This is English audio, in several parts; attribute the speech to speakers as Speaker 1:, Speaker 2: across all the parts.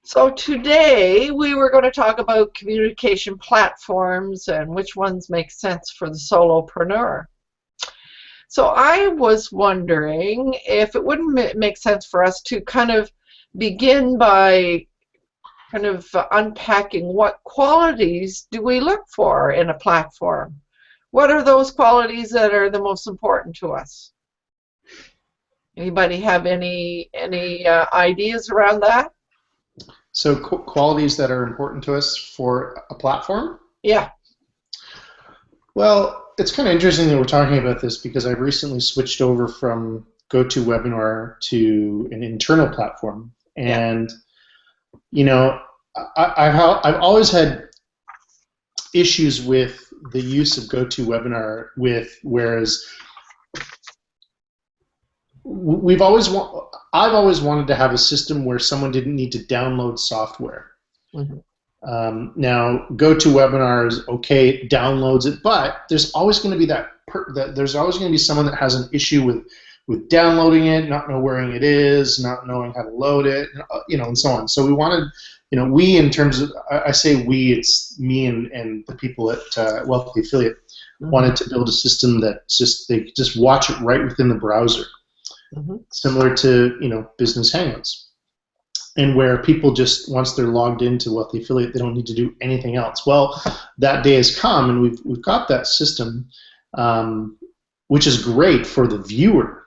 Speaker 1: So today we were going to talk about communication platforms and which ones make sense for the solopreneur. So I was wondering if it wouldn't make sense for us to kind of begin by unpacking what qualities do we look for in a platform? What are those qualities that are the most important to us? Anybody have any ideas around that?
Speaker 2: So qualities that are important to us for a platform?
Speaker 1: Yeah.
Speaker 2: Well, it's kind of interesting that we're talking about this because I've recently switched over from GoToWebinar to an internal platform, and I've always had issues with the use of GoToWebinar whereas I've always wanted to have a system where someone didn't need to download software.
Speaker 1: Mm-hmm.
Speaker 2: Now, GoToWebinar is okay, it downloads it, but there's always going to be there's always going to be someone that has an issue with downloading it, not knowing where it is, not knowing how to load it, and so on. So we wanted, we in terms of, I say we, it's me and the people at Wealthy Affiliate,
Speaker 1: Mm-hmm.
Speaker 2: wanted to build a system that they just watch it right within the browser. Mm-hmm. Similar to Business Hangouts, and where people just, once they're logged into Wealthy Affiliate, they don't need to do anything else. Well, that day has come, and we've got that system, which is great for the viewer.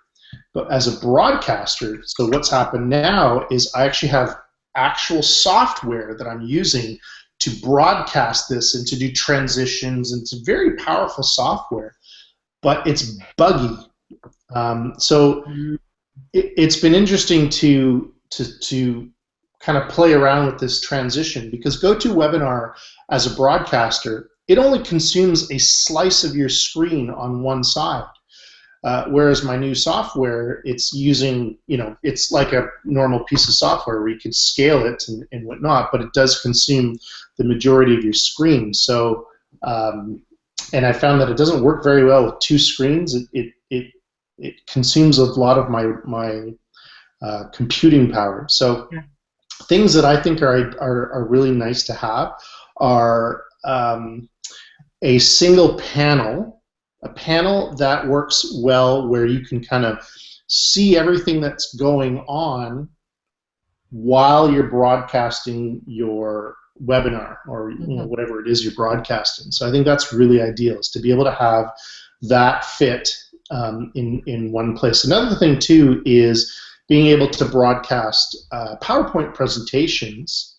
Speaker 2: But as a broadcaster, so what's happened now is I actually have actual software that I'm using to broadcast this and to do transitions, and it's a very powerful software, but it's buggy. So it's been interesting to kind of play around with this transition, because GoToWebinar, as a broadcaster, it only consumes a slice of your screen on one side, whereas my new software, it's using, it's like a normal piece of software where you could scale it and whatnot, but it does consume the majority of your screen. So, and I found that it doesn't work very well with two screens. It consumes a lot of my computing power. So things that I think are really nice to have are a single panel, a panel that works well, where you can kind of see everything that's going on while you're broadcasting your webinar, or whatever it is you're broadcasting. So I think that's really ideal, is to be able to have that fit in one place. Another thing too is being able to broadcast PowerPoint presentations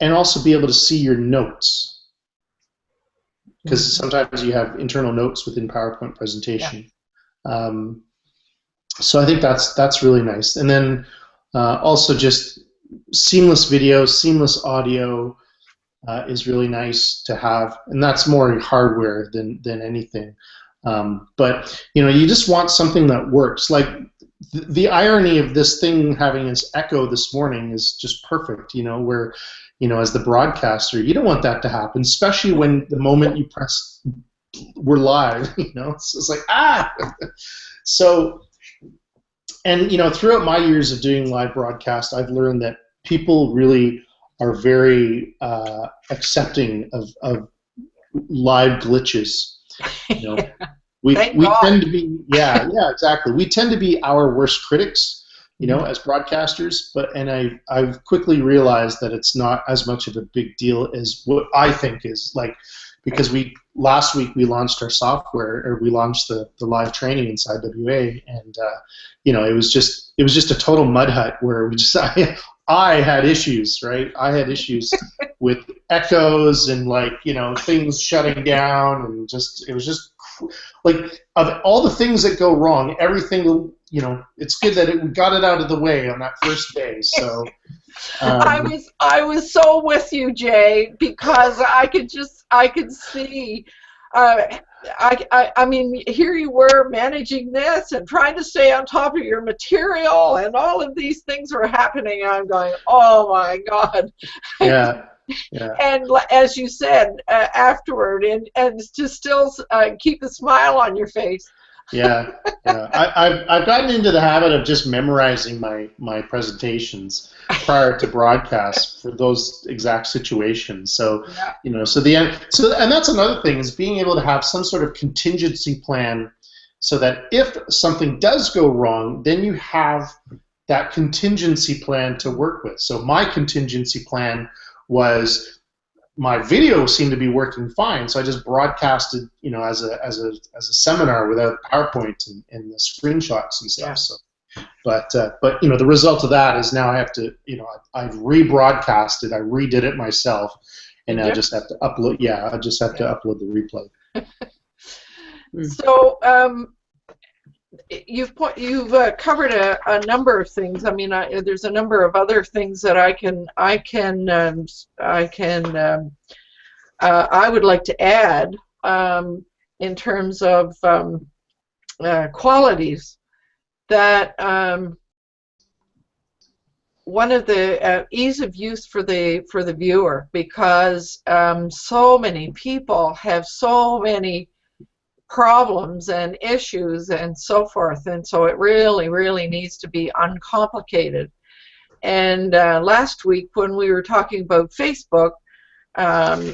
Speaker 2: and also be able to see your notes, because sometimes you have internal notes within PowerPoint presentation. Yeah. So I think that's really nice. And then also just seamless video, seamless audio is really nice to have, and that's more hardware than anything. But you just want something that works. Like the irony of this thing having its echo this morning is just perfect. Where as the broadcaster, you don't want that to happen, especially when the moment you press we're live. It's like So, and throughout my years of doing live broadcast, I've learned that people really are very accepting of live glitches. We tend to be exactly. We tend to be our worst critics, as broadcasters. And I've quickly realized that it's not as much of a big deal as what I think is, like, because last week we launched our software, or we launched the live training inside WA, and it was just a total mud hut where we just I had issues, right? I had issues with echoes and things shutting down, and it was just like, of all the things that go wrong, everything, it's good that we got it out of the way on that first day. So
Speaker 1: I was so with you, Jay, because I could see. I mean, here you were managing this and trying to stay on top of your material, and all of these things were happening, and I'm going, oh my God.
Speaker 2: Yeah. Yeah.
Speaker 1: And as you said afterward, and to still keep a smile on your face.
Speaker 2: Yeah, yeah. I've gotten into the habit of just memorizing my presentations prior to broadcast for those exact situations. So,
Speaker 1: Yeah.
Speaker 2: and that's another thing is being able to have some sort of contingency plan so that if something does go wrong, then you have that contingency plan to work with. So my contingency plan was my video seemed to be working fine, so I just broadcasted, as a seminar without PowerPoint and the screenshots and stuff.
Speaker 1: Yeah.
Speaker 2: So, but the result of that is now I have to, I've rebroadcasted, I redid it myself, and
Speaker 1: Did
Speaker 2: now I
Speaker 1: you?
Speaker 2: just have to upload. Yeah, I just have to
Speaker 1: Yeah.
Speaker 2: upload the replay.
Speaker 1: So you've covered a number of things. I mean, there's a number of other things that I would like to add in terms of qualities that one of the ease of use for the viewer, because so many people have so many problems and issues and so forth, and so it really needs to be uncomplicated. And last week when we were talking about Facebook,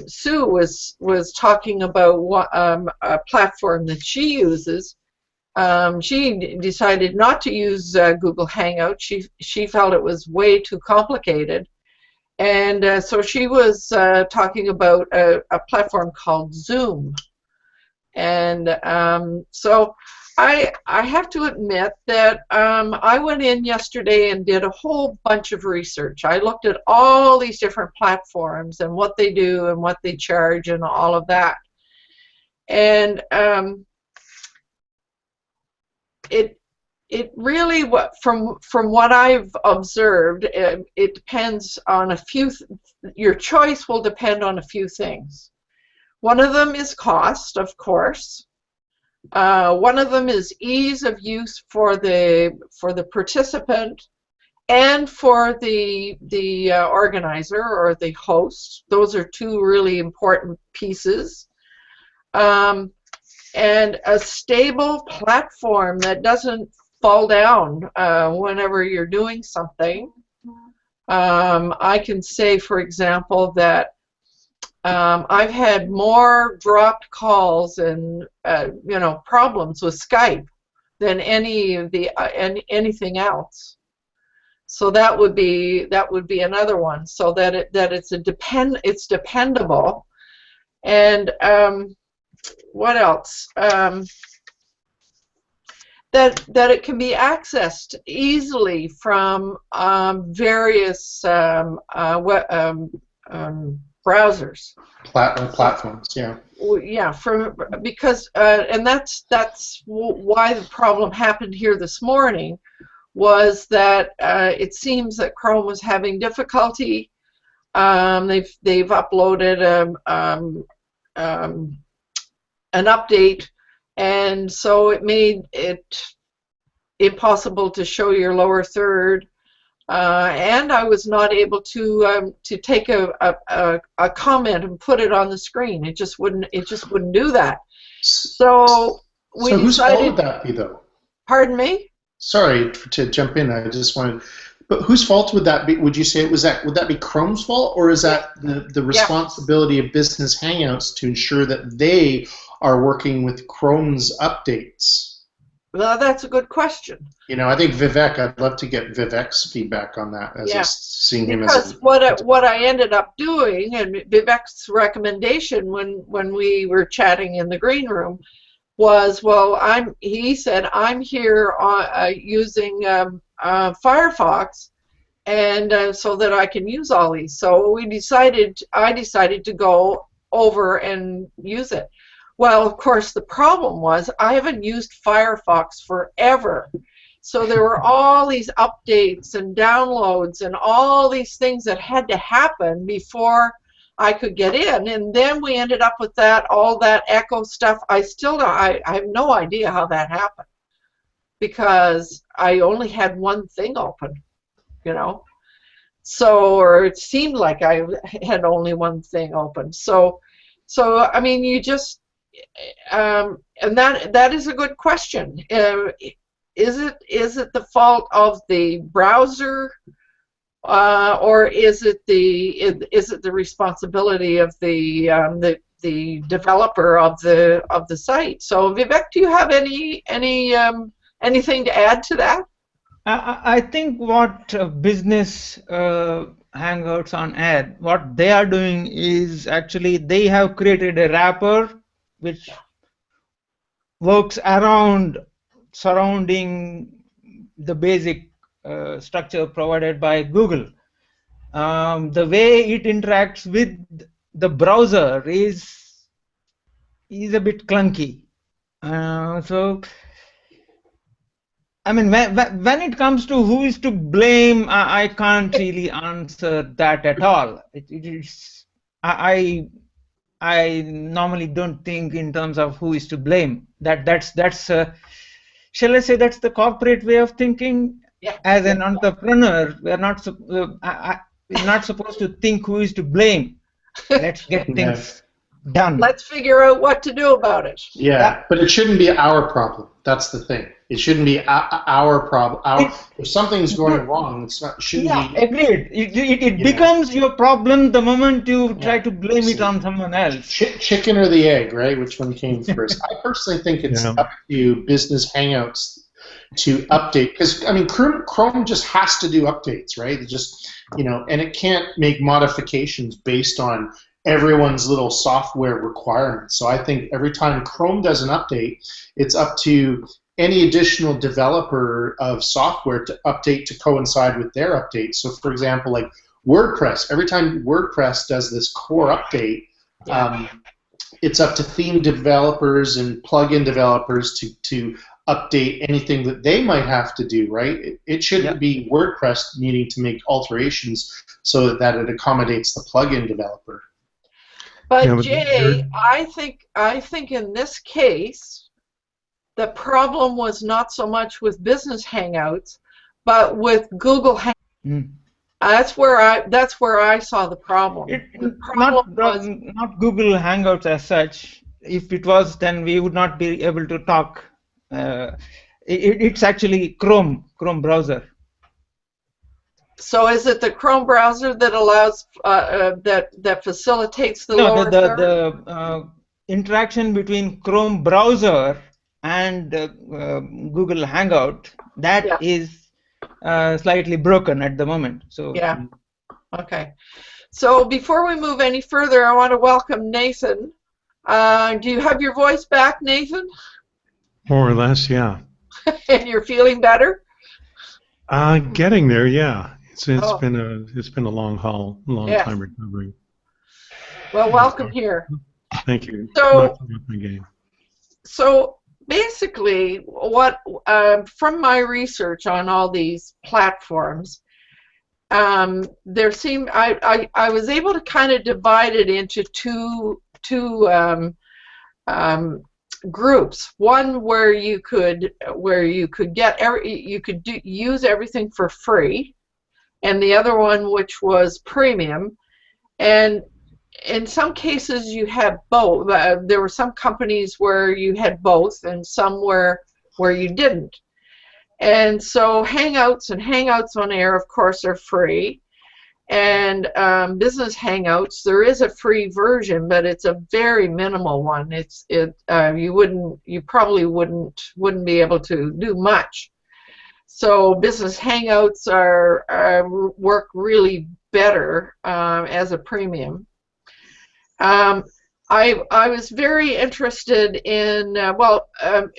Speaker 1: Sue was talking about a platform that she uses. She decided not to use Google Hangout. She felt it was way too complicated, and so she was talking about a platform called Zoom. And so I have to admit that I went in yesterday and did a whole bunch of research. I looked at all these different platforms and what they do and what they charge and all of that. And it really, from what I've observed, it depends on a few. Your choice will depend on a few things. One of them is cost, of course. One of them is ease of use for the participant and for the organizer or the host. Those are two really important pieces. And a stable platform that doesn't fall down whenever you're doing something. I can say, for example, that I've had more dropped calls and problems with Skype than anything else. So that would be another one. So that it's dependable. And what else? That it can be accessed easily from various browsers,
Speaker 2: Platforms, yeah.
Speaker 1: Yeah, because and that's why the problem happened here this morning, was that it seems that Chrome was having difficulty. They've uploaded an update, and so it made it impossible to show your lower third. And I was not able to take a comment and put it on the screen. It just wouldn't do that. So we decided.
Speaker 2: Whose fault would that be, though?
Speaker 1: Pardon me?
Speaker 2: Sorry to jump in. I just wanted. But whose fault would that be? Would you say would that be Chrome's fault, or is that the responsibility of Business Hangouts to ensure that they are working with Chrome's updates?
Speaker 1: Well, that's a good question.
Speaker 2: I think Vivek, I'd love to get Vivek's feedback on that, seeing him as
Speaker 1: what I ended up doing, and Vivek's recommendation when we were chatting in the green room, was, he said, I'm here using Firefox, and so that I can use all these. So I decided to go over and use it. Well, of course, the problem was I haven't used Firefox forever. So there were all these updates and downloads and all these things that had to happen before I could get in. And then we ended up with all that echo stuff. I have no idea how that happened, because I only had one thing open, or it seemed like I had only one thing open. So I mean, and that is a good question. Is it the fault of the browser, or is it the responsibility of the developer of the site? So Vivek, do you have anything to add to that?
Speaker 3: I think what Business Hangouts on Air, what they are doing is actually they have created a wrapper which works around surrounding the basic structure provided by Google. The way it interacts with the browser is a bit clunky. So I mean, when it comes to who is to blame, I can't really answer that at all. I normally don't think in terms of who is to blame. That's shall I say that's the corporate way of thinking.
Speaker 1: Yeah.
Speaker 3: As an entrepreneur, we're not supposed to think who is to blame. Let's get things done.
Speaker 1: Let's figure out what to do about it.
Speaker 2: Yeah, but it shouldn't be our problem. That's the thing. It shouldn't be our problem. If something's going wrong, it shouldn't be.
Speaker 3: Agreed. It becomes your problem the moment you try to blame it on someone else.
Speaker 2: Chicken or the egg, right? Which one came first? I personally think it's up to Business Hangouts to update, because I mean, Chrome just has to do updates, right? It just, and it can't make modifications based on everyone's little software requirements. So I think every time Chrome does an update, it's up to any additional developer of software to update to coincide with their updates. So for example, like WordPress, every time WordPress does this core update, it's up to theme developers and plugin developers to update anything that they might have to do, right? It shouldn't be WordPress needing to make alterations so that it accommodates the plugin developer.
Speaker 1: But Jay, I think in this case, the problem was not so much with Business Hangouts, but with Google Hangouts. That's where I saw the problem.
Speaker 3: Not Google Hangouts as such. If it was, then we would not be able to talk. It's actually Chrome browser.
Speaker 1: So is it the Chrome browser that allows that facilitates the lower third?
Speaker 3: The interaction between Chrome browser and Google Hangout, that is slightly broken at the moment. So
Speaker 1: okay. So before we move any further, I want to welcome Nathan. Do you have your voice back, Nathan?
Speaker 4: More or less, yeah.
Speaker 1: And you're feeling better?
Speaker 4: Getting there, yeah. It's been a long haul, time recovering.
Speaker 1: Well, welcome here.
Speaker 4: Thank you.
Speaker 1: So basically, what from my research on all these platforms, I was able to kind of divide it into two groups. One where you could use everything for free, and the other one which was premium. And in some cases you had both. There were some companies where you had both, and some where you didn't. And so Hangouts and Hangouts on Air, of course, are free. And Business Hangouts, there is a free version, but it's a very minimal one. You probably wouldn't be able to do much. So Business Hangouts work really better as a premium. I was very interested in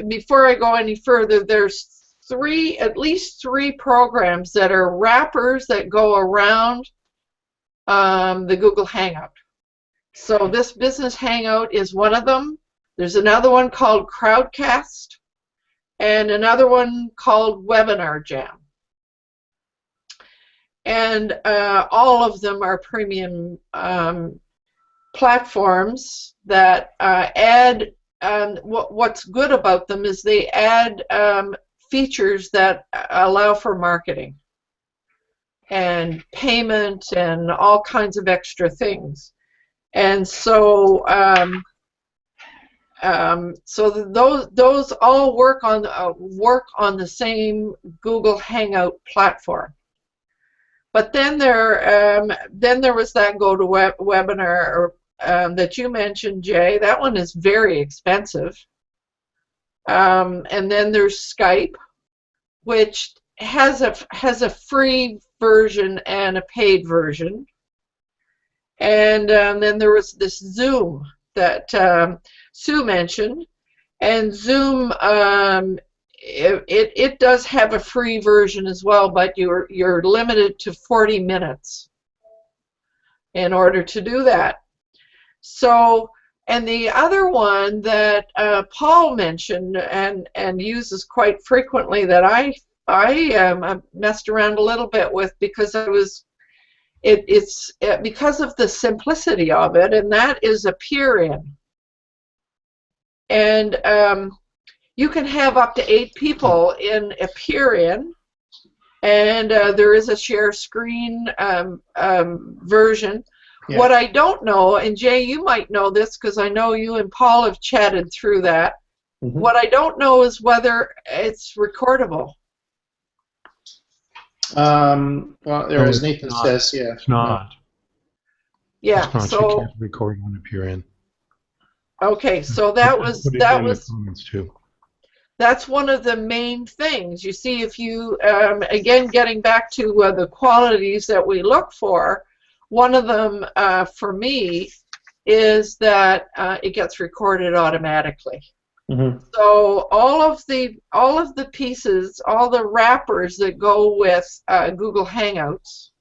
Speaker 1: before I go any further, there's at least three programs that are wrappers that go around the Google Hangout. So this Business Hangout is one of them. There's another one called Crowdcast, and another one called Webinar Jam. And all of them are premium platforms that add, what's good about them is they add features that allow for marketing and payment and all kinds of extra things. And so those all work on the same Google Hangout platform. But then there was that GoToWebinar that you mentioned, Jay. That one is very expensive. And then there's Skype, which has a free version and a paid version. And then there was this Zoom that Sue mentioned, and Zoom it does have a free version as well, but you're limited to 40 minutes in order to do that. So, and the other one that Paul mentioned and uses quite frequently that I messed around a little bit with because it's because of the simplicity of it, and that is Appear-in. And you can have up to 8 people in Appear-in, and there is a share screen version. Yeah. What I don't know, and Jay, you might know this because I know you and Paul have chatted through that. Mm-hmm. What I don't know is whether it's recordable.
Speaker 2: Well, as Nathan says, yeah.
Speaker 4: It's not.
Speaker 1: Yeah,
Speaker 4: it's not.
Speaker 1: so
Speaker 4: you can't record on Appear-in.
Speaker 1: Okay, so that was
Speaker 4: the comments too.
Speaker 1: That's one of the main things. You see, if you again getting back to the qualities that we look for, one of them for me is that it gets recorded automatically. Mm-hmm. So all of the pieces, all the wrappers that go with Google Hangouts,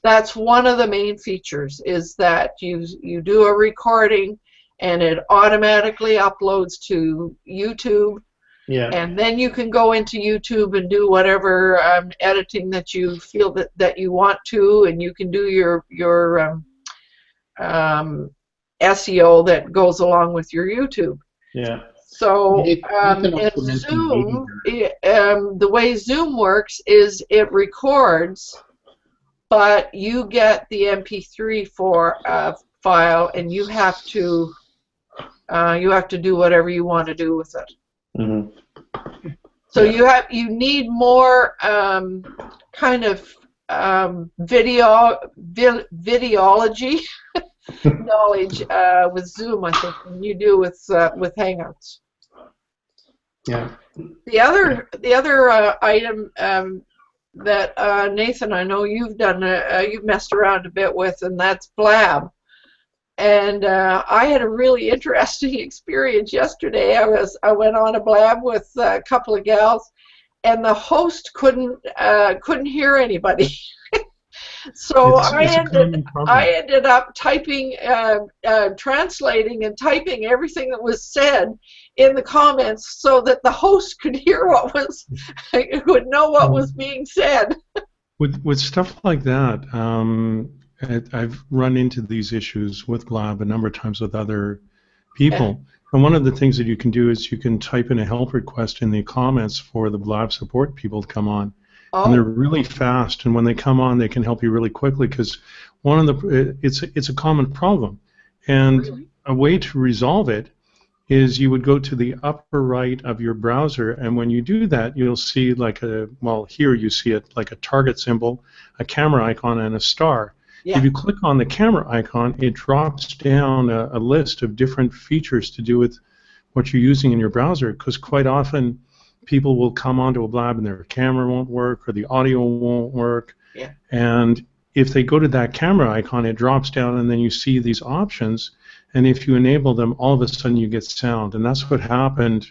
Speaker 1: that's one of the main features, is that you do a recording and it automatically uploads to YouTube. Yeah. And then you can go into YouTube and do whatever editing that you feel that you want to, and you can do your SEO that goes along with your YouTube.
Speaker 2: Yeah.
Speaker 1: So Zoom, the way Zoom works is it records, but you get the MP3 file, and you have to do whatever you want to do with it. Mm-hmm. So you need more kind of videology knowledge with Zoom, I think, than you do with Hangouts.
Speaker 2: Yeah.
Speaker 1: The other item that Nathan, I know you've done, you've messed around a bit with, and that's Blab. And I had a really interesting experience yesterday. I went on a Blab with a couple of gals, and the host couldn't hear anybody. So I ended up typing, translating and typing everything that was said in the comments so that the host could hear would know what was being said.
Speaker 4: With stuff like that, I've run into these issues with Blab a number of times with other people. And one of the things that you can do is you can type in a help request in the comments for the Blab support people to come on. Oh. And they're really fast, and when they come on, they can help you really quickly, because it's a common problem. And really? A way to resolve it is you would go to the upper right of your browser, and when you do that, you'll see here you see it like a target symbol, a camera icon, and a star. Yeah. If you click on the camera icon, it drops down a list of different features to do with what you're using in your browser, because quite often people will come onto a Blab and their camera won't work or the audio won't work. Yeah. And if they go to that camera icon, it drops down, and then you see these options, and if you enable them, all of a sudden you get sound. And that's what happened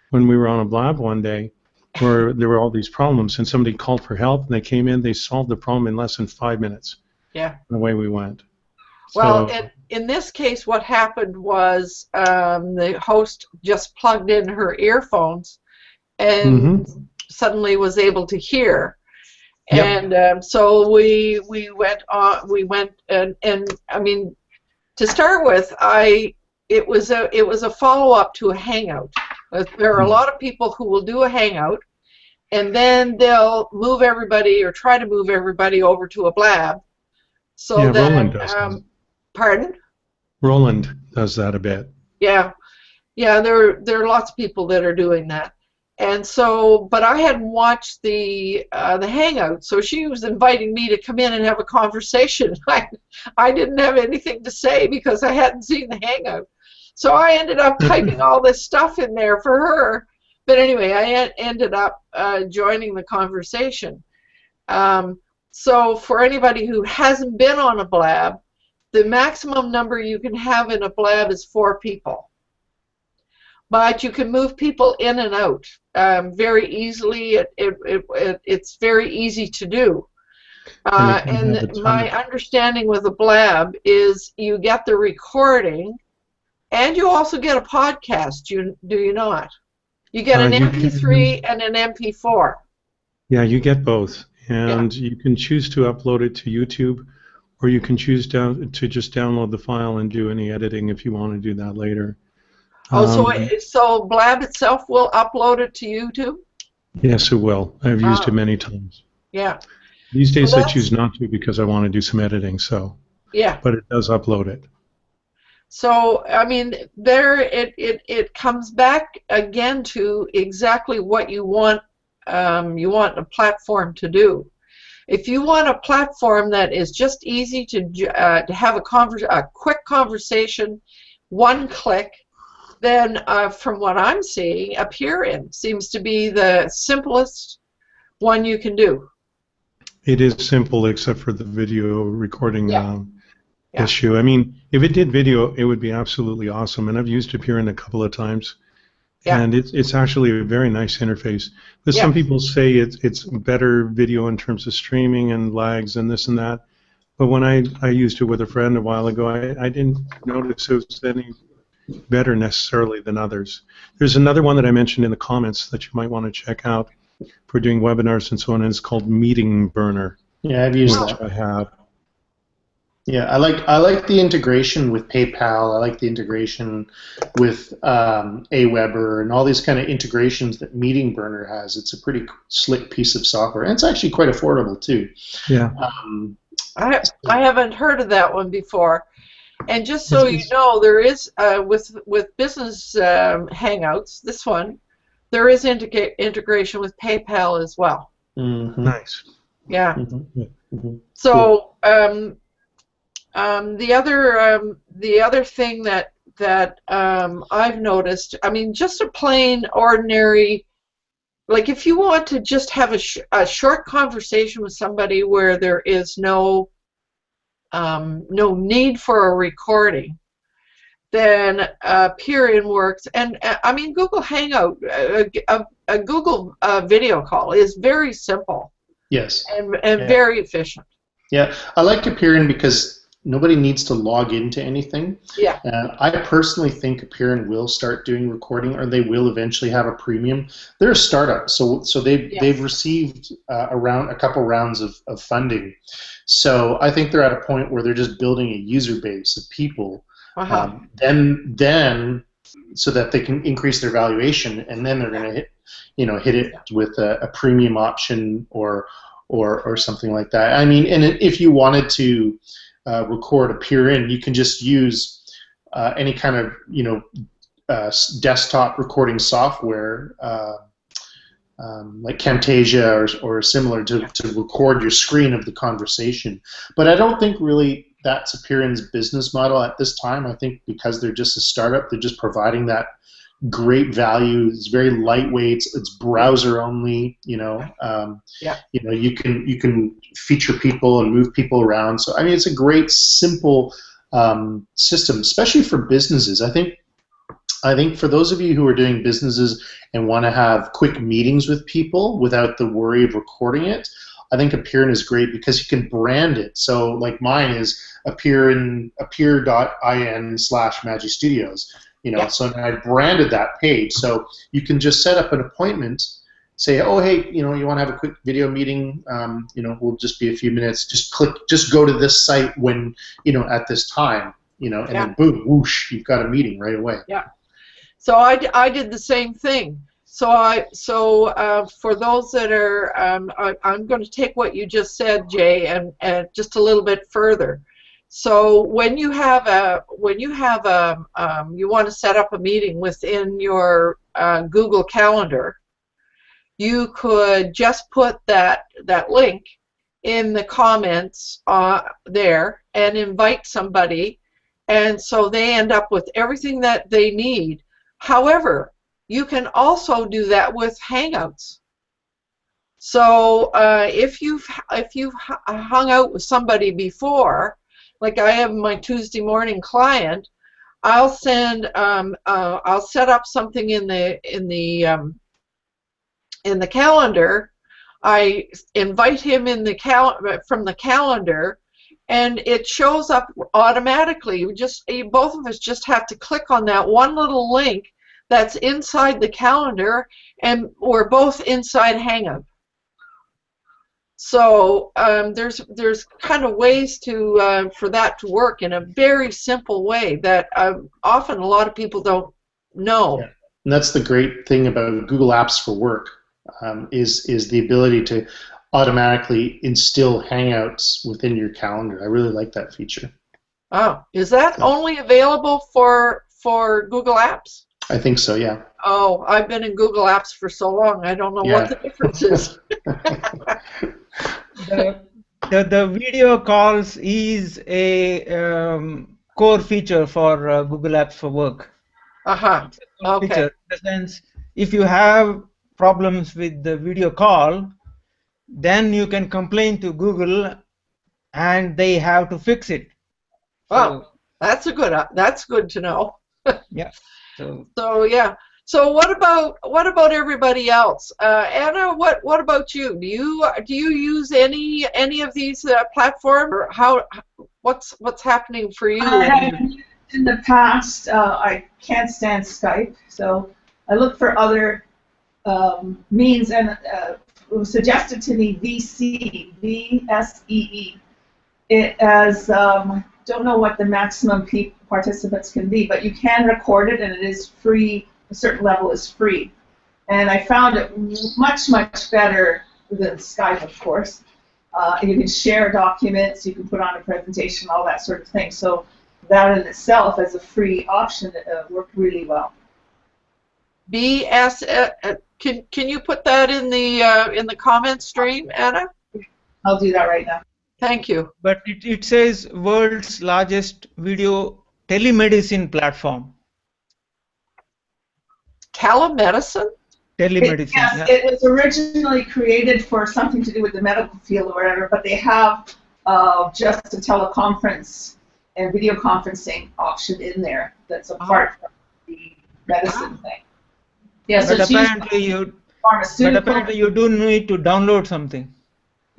Speaker 4: when we were on a Blab one day, where there were all these problems, and somebody called for help, and they came in, they solved the problem in less than 5 minutes.
Speaker 1: Yeah.
Speaker 4: And away we went.
Speaker 1: Well, in this case, what happened was the host just plugged in her earphones and suddenly was able to hear. Yep. And so we went and I mean, to start with, it was a follow-up to a Hangout. There are a lot of people who will do a Hangout, and then they'll move everybody or try to move everybody over to a Blab. So
Speaker 4: yeah,
Speaker 1: that,
Speaker 4: Roland does that.
Speaker 1: Pardon?
Speaker 4: Roland does that a bit.
Speaker 1: Yeah. Yeah, there are lots of people that are doing that. And so, but I hadn't watched the Hangout, so she was inviting me to come in and have a conversation. I didn't have anything to say because I hadn't seen the Hangout. So I ended up typing all this stuff in there for her. But anyway, I ended up joining the conversation. So for anybody who hasn't been on a blab, the maximum number you can have in a blab is 4 people. But you can move people in and out very easily. It's very easy to do. And my understanding with a blab is you get the recording, and you also get a podcast. Do you not? You get an MP3 and an MP4.
Speaker 4: Yeah, you get both. And you can choose to upload it to YouTube, or you can choose to just download the file and do any editing if you want to do that later.
Speaker 1: So Blab itself will upload it to YouTube?
Speaker 4: Yes, it will. I've used it many times.
Speaker 1: Yeah.
Speaker 4: These days I choose not to because I want to do some editing. So. Yeah. But it does upload it.
Speaker 1: So I mean, it comes back again to exactly what you want. You want a platform to do. If you want a platform that is just easy to have a quick conversation, one click, then from what I'm seeing, Appearin seems to be the simplest one you can do.
Speaker 4: It is simple except for the video recording issue. I mean, if it did video, it would be absolutely awesome. And I've used Appearin a couple of times. Yeah. And it's actually a very nice interface. But some people say it's better video in terms of streaming and lags and this and that. But when I used it with a friend a while ago, I didn't notice it was any better necessarily than others. There's another one that I mentioned in the comments that you might want to check out for doing webinars and so on, and it's called Meeting Burner.
Speaker 2: Yeah, I've used that.
Speaker 4: I have.
Speaker 2: Yeah, I like the integration with PayPal. I like the integration with Aweber and all these kind of integrations that Meeting Burner has. It's a pretty slick piece of software, and it's actually quite affordable too.
Speaker 4: Yeah.
Speaker 1: I haven't heard of that one before. And just so you know, there is with Business Hangouts, this one, there is integration with PayPal as well.
Speaker 2: Mm-hmm.
Speaker 4: Nice.
Speaker 1: Yeah.
Speaker 2: Mm-hmm. Mm-hmm.
Speaker 1: So the other thing that I've noticed, I mean, just a plain ordinary, like if you want to just have a short conversation with somebody where there is no need for a recording, then Appearin works. And I mean, Google Hangout, a Google video call is very simple.
Speaker 2: Yes.
Speaker 1: And very efficient.
Speaker 2: Yeah, I like Appearin because nobody needs to log into anything.
Speaker 1: Yeah.
Speaker 2: I personally think Appearin will start doing recording, or they will eventually have a premium. They're a startup, so they've received a couple rounds of funding. So I think they're at a point where they're just building a user base of people. Then so that they can increase their valuation, and then they're going to hit it with a premium option or something like that. I mean, and if you wanted to record Appearin, you can just use any kind of desktop recording software like Camtasia or similar to record your screen of the conversation. But I don't think really that's Appearin's business model at this time. I think because they're just a startup, they're just providing that great value. It's very lightweight. It's browser only. You can feature people and move people around. So I mean, it's a great simple system, especially for businesses. I think for those of you who are doing businesses and want to have quick meetings with people without the worry of recording it, I think Appearin is great because you can brand it. So like mine is appear.in/Magic Studios. So I branded that page. So you can just set up an appointment, say, oh, hey, you want to have a quick video meeting, we'll just be a few minutes, just go to this site when, at this time, and then boom, whoosh, you've got a meeting right away.
Speaker 1: Yeah. So I did the same thing. So for those that are, I'm going to take what you just said, Jay, and just a little bit further. So when you have you want to set up a meeting within your Google Calendar, you could just put that link in the comments there and invite somebody, and so they end up with everything that they need. However, you can also do that with Hangouts. So if you've hung out with somebody before, like I have my Tuesday morning client, I'll set up something in the calendar. I invite him in the from the calendar, and it shows up automatically. Both of us just have to click on that one little link that's inside the calendar, and we're both inside Hangout. So there's kind of ways for that to work in a very simple way that often a lot of people don't know.
Speaker 2: Yeah. And that's the great thing about Google Apps for Work, is the ability to automatically instill Hangouts within your calendar. I really like that feature.
Speaker 1: Oh, is that only available for Google Apps?
Speaker 2: I think so, yeah.
Speaker 1: Oh, I've been in Google Apps for so long, I don't know what the difference is.
Speaker 3: The video calls is a core feature for Google Apps for Work.
Speaker 1: Okay.
Speaker 3: Feature, in the sense, if you have problems with the video call, then you can complain to Google, and they have to fix it.
Speaker 1: Well, that's good to know.
Speaker 3: Yeah.
Speaker 1: So yeah. So what about everybody else? Anna, what about you? Do you use any of these platforms, or what's happening for you?
Speaker 5: In the past, I can't stand Skype, so I look for other means, and it was suggested to me VSEE. It as don't know what the maximum participants can be, but you can record it, and it is free. A certain level is free, and I found it much better than Skype, of course. You can share documents, you can put on a presentation, all that sort of thing. So that in itself, as a free option, worked really well.
Speaker 1: Can you put that in the comment stream, Anna?
Speaker 5: I'll do that right now.
Speaker 1: Thank you.
Speaker 3: But it says world's largest video telemedicine platform.
Speaker 1: Telemedicine?
Speaker 3: Telemedicine.
Speaker 5: Yes, it was originally created for something to do with the medical field or whatever, but they have just a teleconference and video conferencing option in there that's apart from the medicine thing. Yeah, so
Speaker 3: but apparently you do need to download something.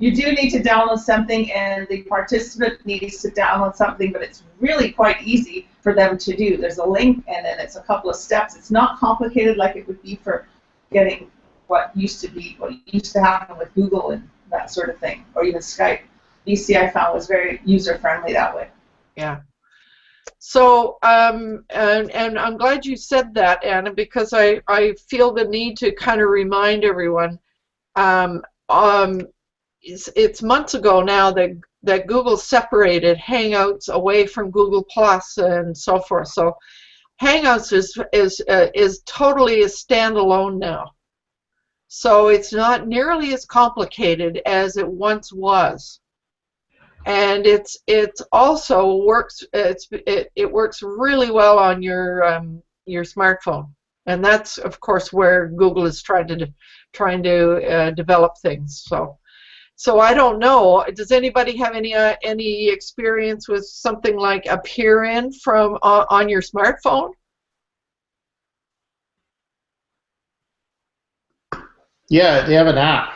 Speaker 5: You do need to download something, and the participant needs to download something, but it's really quite easy for them to do. There's a link, and then it's a couple of steps. It's not complicated like it would be for getting what used to happen with Google and that sort of thing, or even Skype. VC I found was very user-friendly that way.
Speaker 1: Yeah. So, and I'm glad you said that, Anna, because I feel the need to kind of remind everyone. It's months ago now that Google separated Hangouts away from Google Plus and so forth. So Hangouts is totally a standalone now. So it's not nearly as complicated as it once was, and it also works. It works really well on your smartphone, and that's of course where Google is trying to develop things. So I don't know. Does anybody have any experience with something like Appear-In from on your smartphone?
Speaker 2: Yeah, they have an app.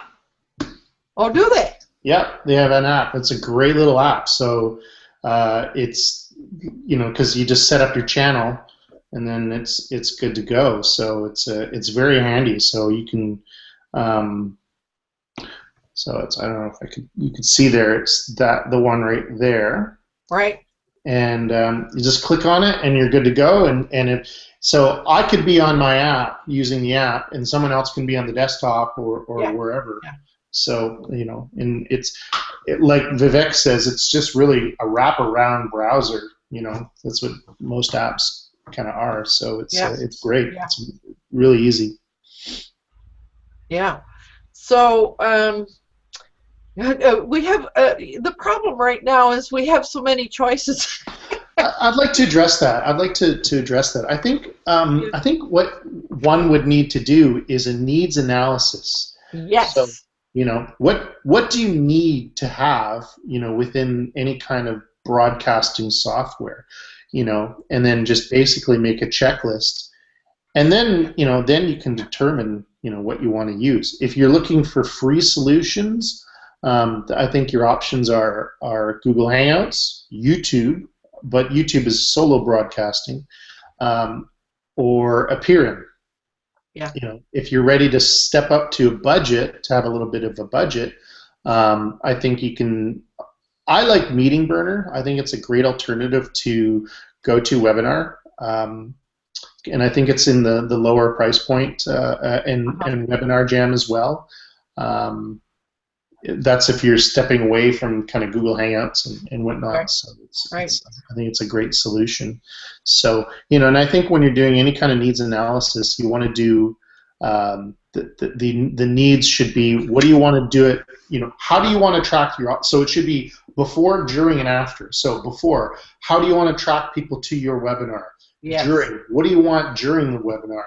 Speaker 1: Oh, do they?
Speaker 2: Yeah, they have an app. It's a great little app. So it's, because you just set up your channel, and then it's good to go. So it's very handy. So you can. So it's, I don't know if you could see there, it's the one right there.
Speaker 1: Right.
Speaker 2: And you just click on it and you're good to go. So I could be on my app using the app, and someone else can be on the desktop or wherever.
Speaker 1: Yeah.
Speaker 2: So, and like Vivek says, it's just really a wraparound browser. That's what most apps kind of are. So it's great.
Speaker 1: Yeah.
Speaker 2: It's really easy.
Speaker 1: Yeah. So we have the problem right now is we have so many choices.
Speaker 2: I'd like to address that. I'd like to address that. I think what one would need to do is a needs analysis.
Speaker 1: Yes.
Speaker 2: So, what do you need to have, within any kind of broadcasting software, and then just basically make a checklist. And then, then you can determine, what you want to use. If you're looking for free solutions, I think your options are Google Hangouts, YouTube, but YouTube is solo broadcasting, or Appearing.
Speaker 1: Yeah.
Speaker 2: If you're ready to step up to a budget, to have a little bit of a budget, I think you can. I like Meeting Burner. I think it's a great alternative to GoToWebinar, and I think it's in the lower price point, and Webinar Jam as well. That's if you're stepping away from kind of Google Hangouts and whatnot. Right. So I think it's a great solution. So, and I think when you're doing any kind of needs analysis, you want to do the needs should be, what do you want to do it, how do you want to track so it should be before, during, and after. So before, how do you want to track people to your webinar? Yes. During, what do you want during the webinar?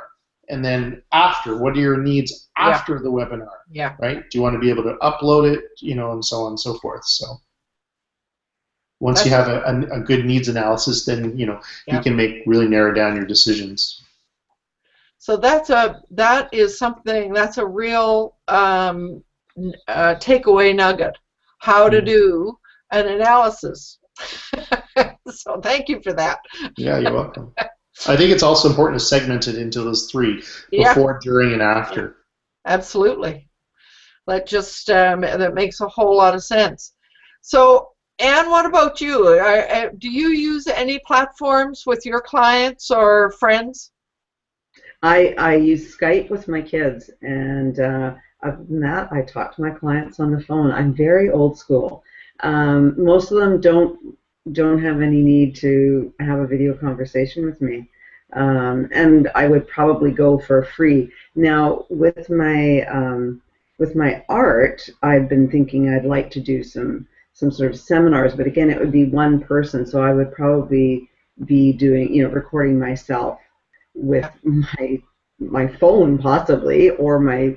Speaker 2: And then after, what are your needs after the webinar? Yeah. Right? Do you want to be able to upload it, and so on and so forth. So once you have a good needs analysis, then you can really narrow down your decisions.
Speaker 1: So that's a real takeaway nugget. How to do an analysis. So thank you for that.
Speaker 2: Yeah, you're welcome. I think it's also important to segment it into those three: before, during, and after. Yeah. Absolutely.
Speaker 1: That makes a whole lot of sense. So, Anne, what about you? Do you use any platforms with your clients or friends?
Speaker 6: I use Skype with my kids, and other than that, I talk to my clients on the phone. I'm very old school. Most of them don't have any need to have a video conversation with me, and I would probably go for free. Now with my art, I've been thinking I'd like to do some sort of seminars, but again, it would be one person, so I would probably be doing recording myself with my phone possibly, or my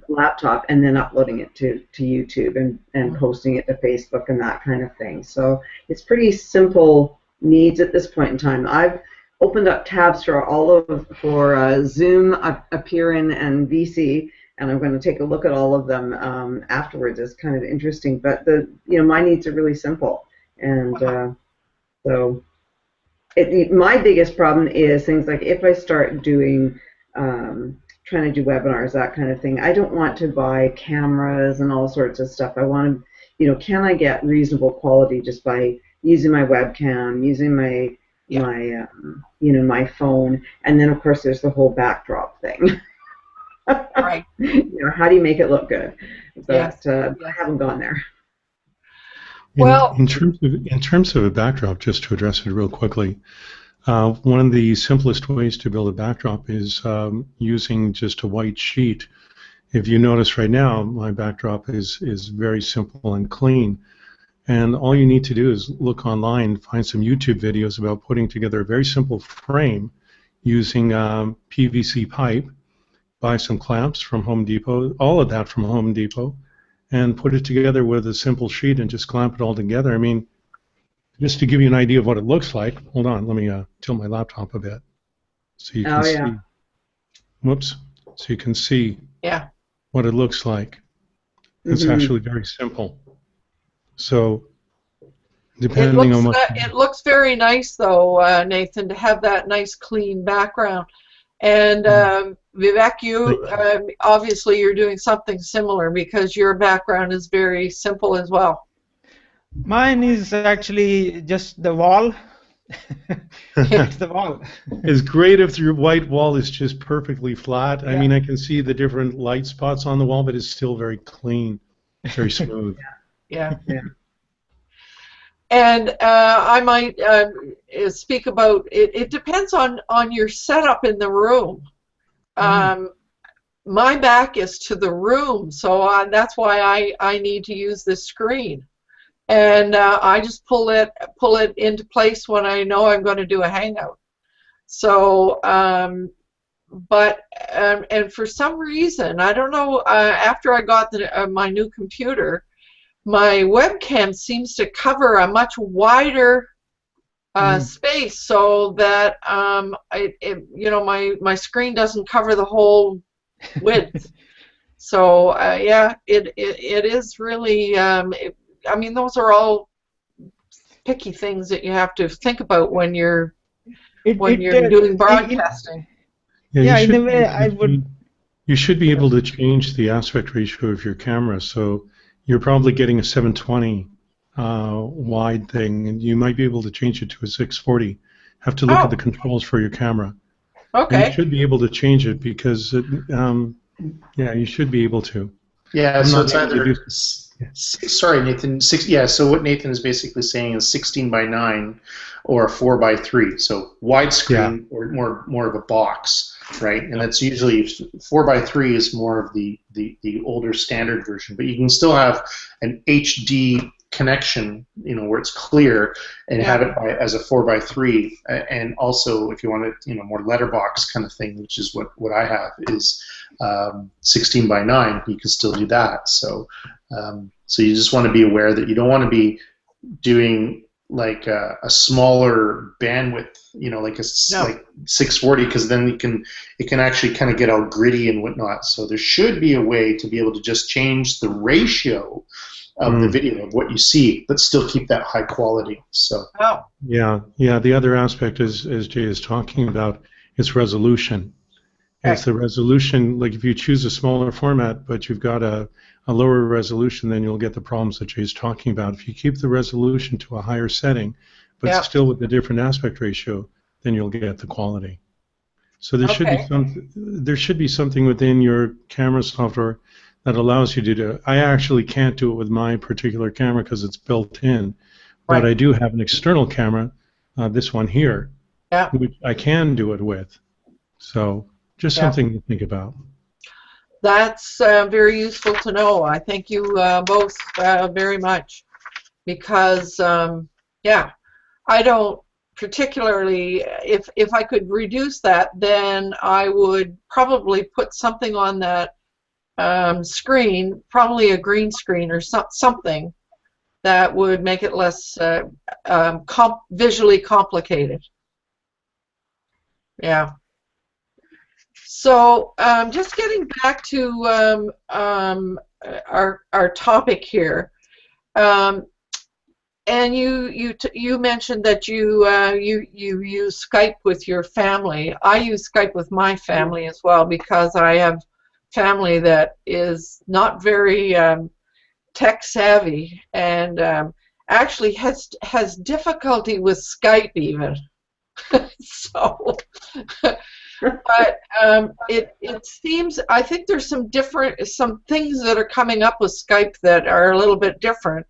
Speaker 6: laptop, and then uploading it to YouTube and posting it to Facebook and that kind of thing. So it's pretty simple needs at this point in time. I've opened up tabs for Zoom, Appearing, and VC, and I'm going to take a look at all of them afterwards. It's kind of interesting, but my needs are really simple, and so my biggest problem is things like if I start doing trying to do webinars, that kind of thing, I don't want to buy cameras and all sorts of stuff. I want to, can I get reasonable quality just by using my webcam, using my my phone, and then of course there's the whole backdrop thing.
Speaker 1: Right.
Speaker 6: How do you make it look good? But I haven't gone there.
Speaker 1: Well,
Speaker 4: in terms of a backdrop, just to address it real quickly, one of the simplest ways to build a backdrop is using just a white sheet. If you notice right now, my backdrop is very simple and clean. And all you need to do is look online, find some YouTube videos about putting together a very simple frame using PVC pipe, buy some clamps from Home Depot, all of that from Home Depot, and put it together with a simple sheet and just clamp it all together. I mean, just to give you an idea of what it looks like, hold on, let me tilt my laptop a bit so you can see. Whoops. So you can see what it looks like. It's actually very simple. So depending on what...
Speaker 1: It looks very nice, though, Nathan, to have that nice, clean background. And Vivek, you obviously you're doing something similar because your background is very simple as well.
Speaker 3: Mine is actually just the wall. It's the wall.
Speaker 4: It's great if your white wall is just perfectly flat. I mean, I can see the different light spots on the wall, but it's still very clean. Very smooth.
Speaker 1: Yeah.
Speaker 6: Yeah.
Speaker 1: And I might speak about it. It depends on your setup in the room. My back is to the room, so that's why I need to use this screen. And I just pull it into place when I know I'm going to do a hangout. So, but and for some reason, I don't know. After I got my new computer, my webcam seems to cover a much wider space, so that my screen doesn't cover the whole width. So yeah, it is really. I mean, those are all picky things that you have to think about when you're doing broadcasting.
Speaker 3: Yeah, in a way, I would.
Speaker 4: You should be able to change the aspect ratio of your camera. So you're probably getting a 720 wide thing, and you might be able to change it to a 640. Have to look at the controls for your camera.
Speaker 1: Okay.
Speaker 4: And you should be able to change it because, yeah, you should be able to.
Speaker 2: Yeah, so it's either, sorry, Nathan, so what Nathan is basically saying is 16 by 9 or 4 by 3. So widescreen or more of a box, right? And that's usually 4 by 3 is more of the older standard version, but you can still have an HD connection, where it's clear, and have it as a 4 by 3, and also if you want it, more letterbox kind of thing, which is what I have, is 16 by 9. You can still do that. So so you just want to be aware that you don't want to be doing like a smaller bandwidth, like 640, because then it can actually kind of get all gritty and whatnot. So there should be a way to be able to just change the ratio of the video of what you see, but still keep that high quality. So
Speaker 4: yeah. The other aspect is, as Jay is talking about, is resolution. It's the resolution. Like if you choose a smaller format, but you've got a lower resolution, then you'll get the problems that Jay's talking about. If you keep the resolution to a higher setting, but still with a different aspect ratio, then you'll get the quality. So there should be something within your camera software that allows you to do it. I actually can't do it with my particular camera because it's built in, but I do have an external camera, this one here, which I can do it with. So just something to think about.
Speaker 1: That's very useful to know. I thank you both very much, because I don't particularly, if I could reduce that, then I would probably put something on that screen, probably a green screen or something that would make it less visually complicated. Yeah. So just getting back to our topic here, and you mentioned that you use Skype with your family. I use Skype with my family as well, because I have family that is not very tech savvy, and actually has difficulty with Skype even. So. But it seems, I think there's some things that are coming up with Skype that are a little bit different.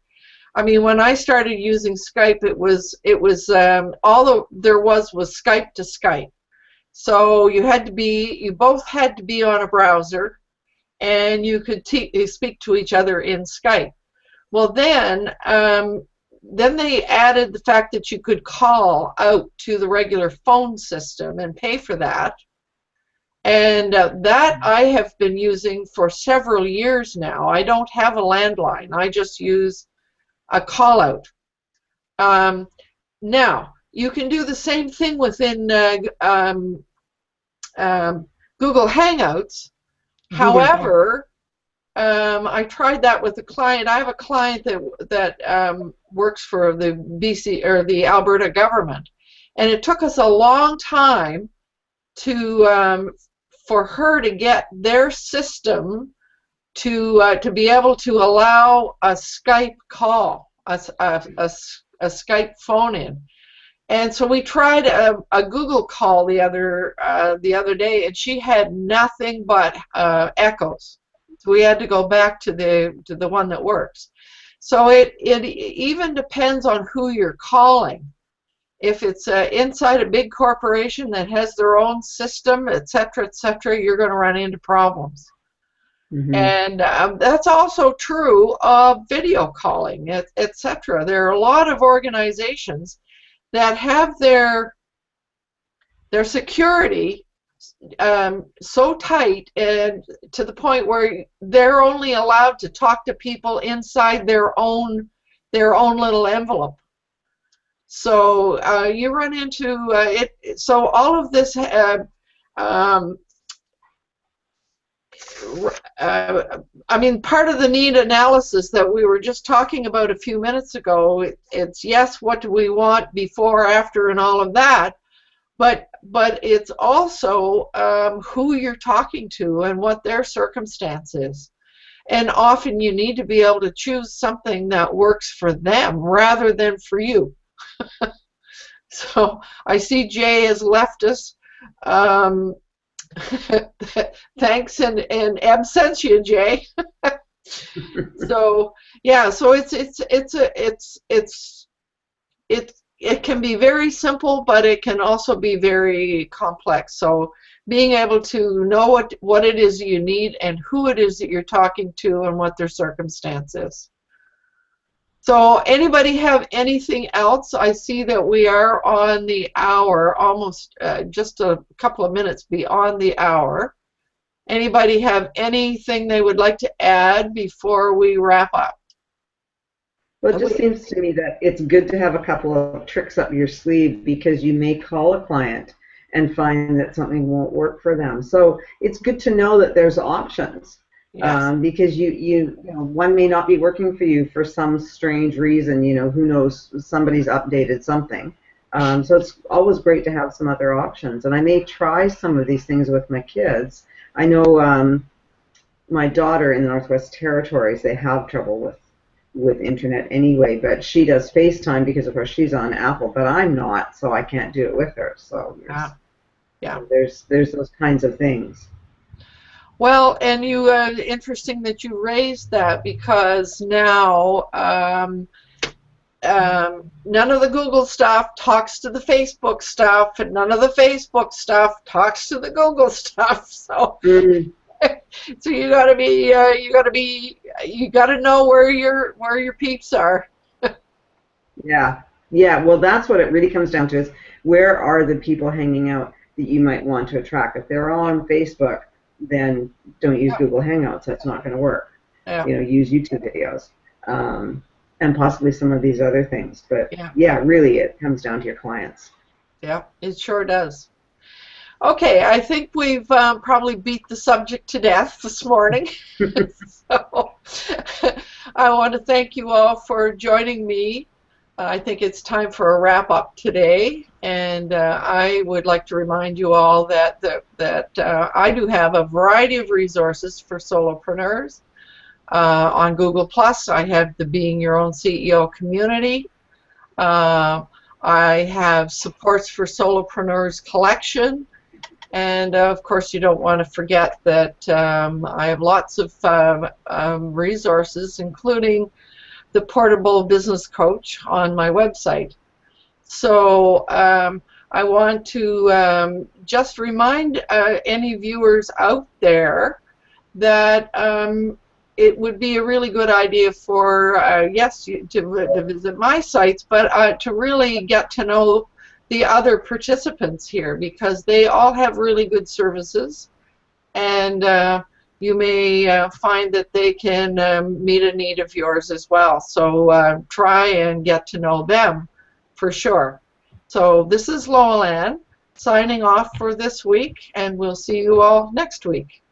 Speaker 1: I mean, when I started using Skype, it was all there was Skype to Skype. So you both had to be on a browser, and you could speak to each other in Skype. Well, then they added the fact that you could call out to the regular phone system and pay for that. And that I have been using for several years now. I don't have a landline. I just use a call out. Now, you can do the same thing within Google Hangouts. However, I tried that with a client. I have a client that works for the BC or the Alberta government, and it took us a long time for her to get their system to be able to allow a Skype call, a Skype phone in. And so we tried a Google call the other day, and she had nothing but echoes. So we had to go back to the one that works. So it even depends on who you're calling. If it's inside a big corporation that has their own system, et cetera, you're going to run into problems.
Speaker 6: Mm-hmm.
Speaker 1: And that's also true of video calling, et cetera. There are a lot of organizations that have their security so tight, and to the point where they're only allowed to talk to people inside their own little envelope. So you run into it. So all of this. I mean, part of the need analysis that we were just talking about a few minutes ago, it's yes, what do we want before, after, and all of that, but it's also who you're talking to and what their circumstance is. And often you need to be able to choose something that works for them rather than for you. So I see Jay has left us. Thanks and absentia, Jay. So yeah, so it can be very simple, but it can also be very complex. So being able to know what it is you need and who it is that you're talking to and what their circumstance is. So anybody have anything else? I see that we are on the hour, almost just a couple of minutes beyond the hour. Anybody have anything they would like to add before we wrap up?
Speaker 6: Well, it just seems to me that it's good to have a couple of tricks up your sleeve, because you may call a client and find that something won't work for them. So it's good to know that there's options. Yes. Because you know, one may not be working for you for some strange reason. You know, who knows? Somebody's updated something. So it's always great to have some other options. And I may try some of these things with my kids. I know my daughter in the Northwest Territories, they have trouble with internet anyway, but she does FaceTime because of course she's on Apple, but I'm not, so I can't do it with her. So there's those kinds of things.
Speaker 1: Well, and you interesting that you raised that, because now none of the Google stuff talks to the Facebook stuff, and none of the Facebook stuff talks to the Google stuff. So, so you gotta know where your peeps are.
Speaker 6: Yeah. Well, that's what it really comes down to: is where are the people hanging out that you might want to attract? If they're all on Facebook, then don't use Google Hangouts. That's not going to work. Yeah. You know, use YouTube videos and possibly some of these other things. But yeah, really, it comes down to your clients.
Speaker 1: Yeah, it sure does. Okay, I think we've probably beat the subject to death this morning. So I want to thank you all for joining me. I think it's time for a wrap-up today, and I would like to remind you all that I do have a variety of resources for solopreneurs. On Google+, I have the Being Your Own CEO community. I have supports for solopreneurs collection, and of course you don't want to forget that I have lots of resources, including the Portable Business Coach on my website. So I want to just remind any viewers out there that it would be a really good idea for, yes, to visit my sites, but to really get to know the other participants here, because they all have really good services, and you may find that they can meet a need of yours as well. So try and get to know them for sure. So this is Lowell Ann signing off for this week, and we'll see you all next week.